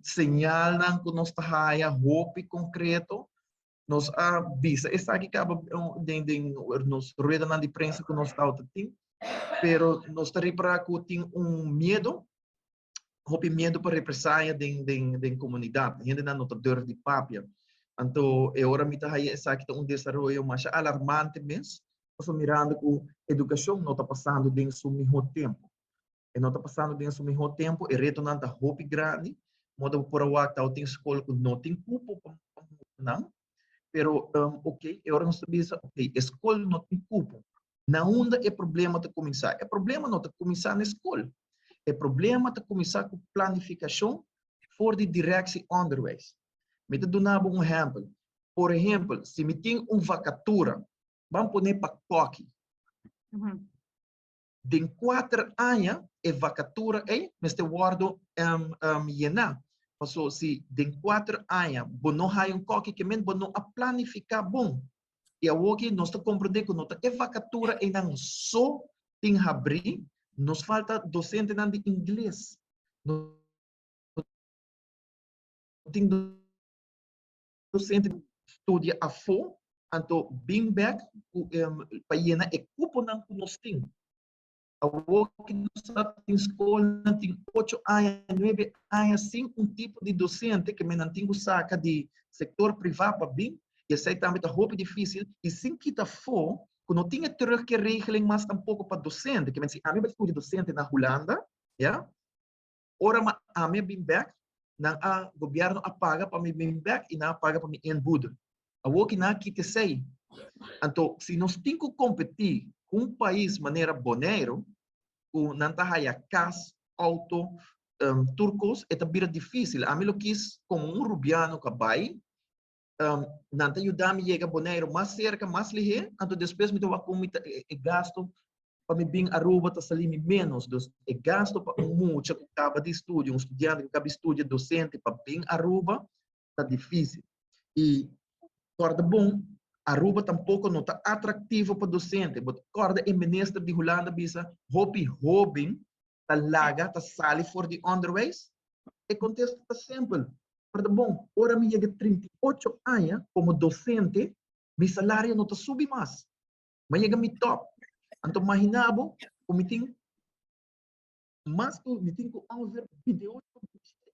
señal ng kung nós tahaya hope concreto, nós bisa. Essa aqui acaba nos rueda na de prensa que nós está tem, pero nós está para que tem medo, hope medo para represália da comunidade, gente na notador de papia. Então, agora me tahaya essa aqui desenvolvimento mais alarmante mesmo. Nós mirando que a educação não está passando dentro do mesmo tempo. E não está passando dentro do mesmo tempo, e retornando a hope grande, modo por a wata, tem escola que não tem cupo, não. Pero, ok, agora nós sabemos, ok, escola não tem cupo. Na onda é problema de começar. É problema não de começar na escola. É problema de começar com planificação for de direção onderwijs. Me te dar um exemplo. Por exemplo, se me tem vacatura, vamos pôr para coque. De 4 anos, a vacatura é, mas te guardo llenar. Então, se de 4 anos, não há coque que men, não a planificar bom. E aqui nós compreendemos que nota a vacatura é não só tem abrir, nos falta docente de inglês. Não tem docente estudia a fo, então bem back para llenar e cupo não que nós temos. Aqui nós temos escola, tem 8 anos, 9 anos, sim, tipo de docente que me não tem saca de setor privado para bem, e essa também está roupa difícil, e sim que está fora, que não tinha terug que regeling, mas tampouco para docente, que me diz, a mim vai estudar docente na Holanda, ja? Ora, a mim bem back, não a governo apaga para mim bem back, e não apaga para mim em Buda. A que não aqui te sei. Então, se nós temos que competir com um país de maneira boneiro, com nantahaya cas, auto, turcos, é também difícil. A mim quis como rubiano que vai, nanta ajudar-me a chegar boneiro mais cerca, mais ligeiro, então depois me dou com gasto para me vir a Aruba tá salir menos, dos gasto para muito que acaba de estúdio, estudante que acaba de estúdio docente para vir a Aruba, tá difícil. E corda bom, Aruba tampouco não está atrativo para docente, mas corda é ministro de Holanda bisa hobby, tá laga, tá sali for the underways, e contexto tá simples. Corda bom, ora me chega 38 anos como docente, meu salário não está subindo mais, mas chega me top. Então imaginavo, como tem mais que me tem que ver vídeo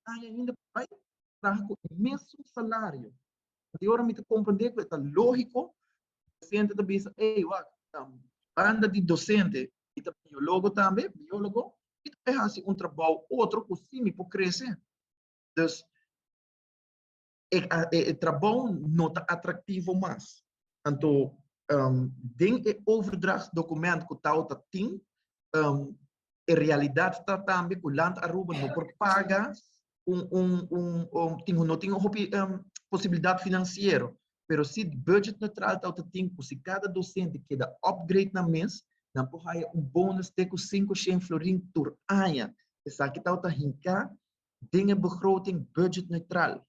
ainda vai para o mesmo salário. E agora me compreender que é lógico, docente também diz, ei, banda de docente, e biólogo também, biólogo, e também faz trabalho outro que sim me pode crescer. Então, o trabalho não está atrativo mais. Então, den o overdracht documento que está tem, a realidade está também que o land Aruba não por paga não tem possibilidade financeira, pero se budget neutral está tem se cada docente que dá upgrade na mês, não pode bônus de 500 florin por ano. Essa aqui está hincar, dinge begroting budget neutral.